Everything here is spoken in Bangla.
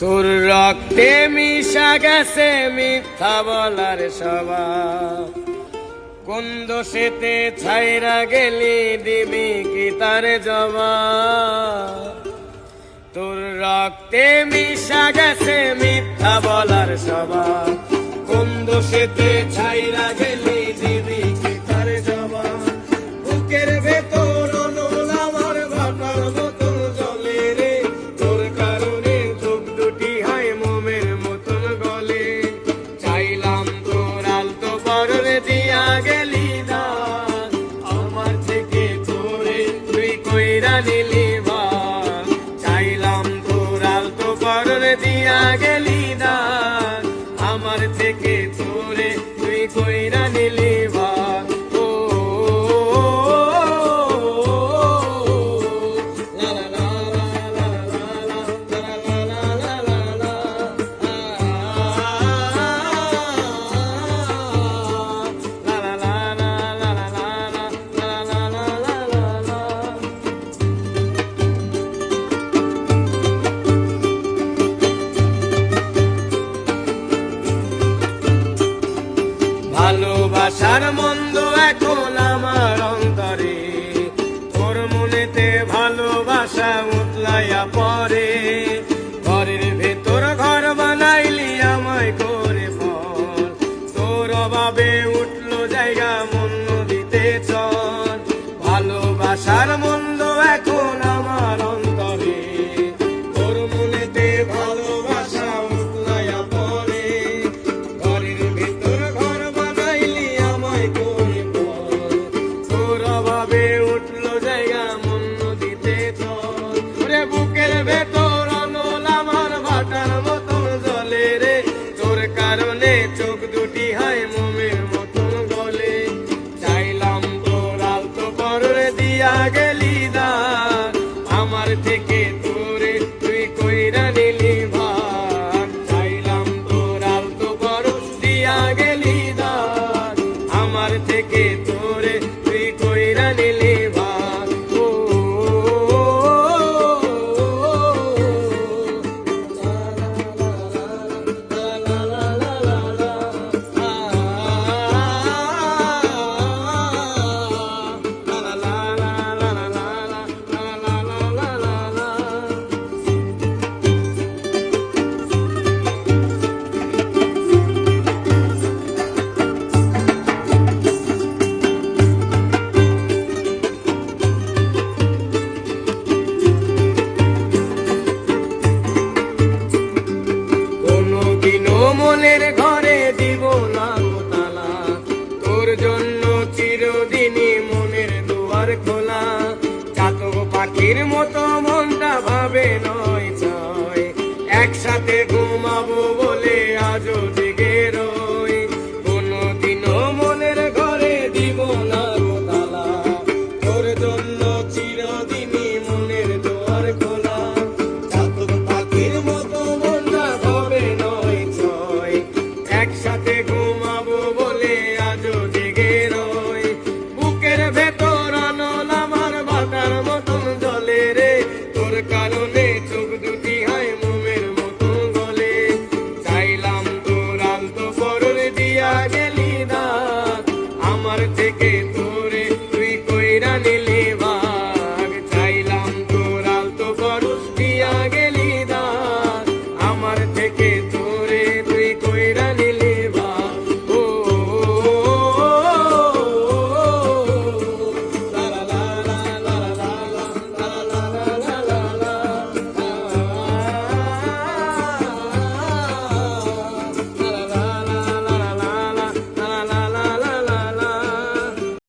তোর রক্তে মিশা গেছে মিথ্যা বলার স্বভাব, কোন দোষেতে ছাইরা গেলি দিবি কি তার জবাব। তোর রক্তে মিশা গেছে মিথ্যা বলার স্বভাব, কোন দোষেতে ছাইরা গেলি দিবি কি তার জবাব। বুকের ভেতর অনল আমার ভাটার মতন জলে রে, তোর কারণে চোখ দুটি হয় মোমের মতন গলে। চাইলাম তোর আলতো পরনে দিয়া গেলি দান, আমার থেকে তোরে তুই কইরা নিলি ভান। চাইলাম তোর আলতো পরনে দিয়া গেলি দান, আমার থেকে তোরে তুই কইরা নিলি ভান। ভালোবাসার মন্দ এখন আমার অন্তরে, তোর মনেতে ভালোবাসা উতলাইয়া পরে। ঘরের ভেতর ঘর বানাইলি আমায় করে ফল, তোর অভাবে উঠলো জায়গা মন দিতে চল। ভালোবাসার মন্দ এখন আমার অন্তরে, তোর মনেতে ভালোবাসা উতলাইয়া পরে। ঘরের ভেতর ঘর বানাইলি আমায় করে ফল, তোর অভাবে উঠলো জায়গা মন দিতে চল। ওরে বুকের ভেতর অনল আমার ভাটার মতন জলে রে, তোর কারণে চোখ দুটি হয় মোমের মতন গলে। চাইলাম তোর আলতো পরনে দিয়া গেলি দান, আমার থেকে তোরে তুই কইরা নিলি ভান। চাইলাম তোর আলতো পরনে দিয়া গেলি দান, আমার থেকে তোরে তুই কইরা নিলি ভান। ও মনের ঘরে দিব না তালা, তোর জন্য চিরদিনই মনের দুয়ার খোলা। চাতক পাখির মতো মনটা ভাবে নয় ছয়, একসাথে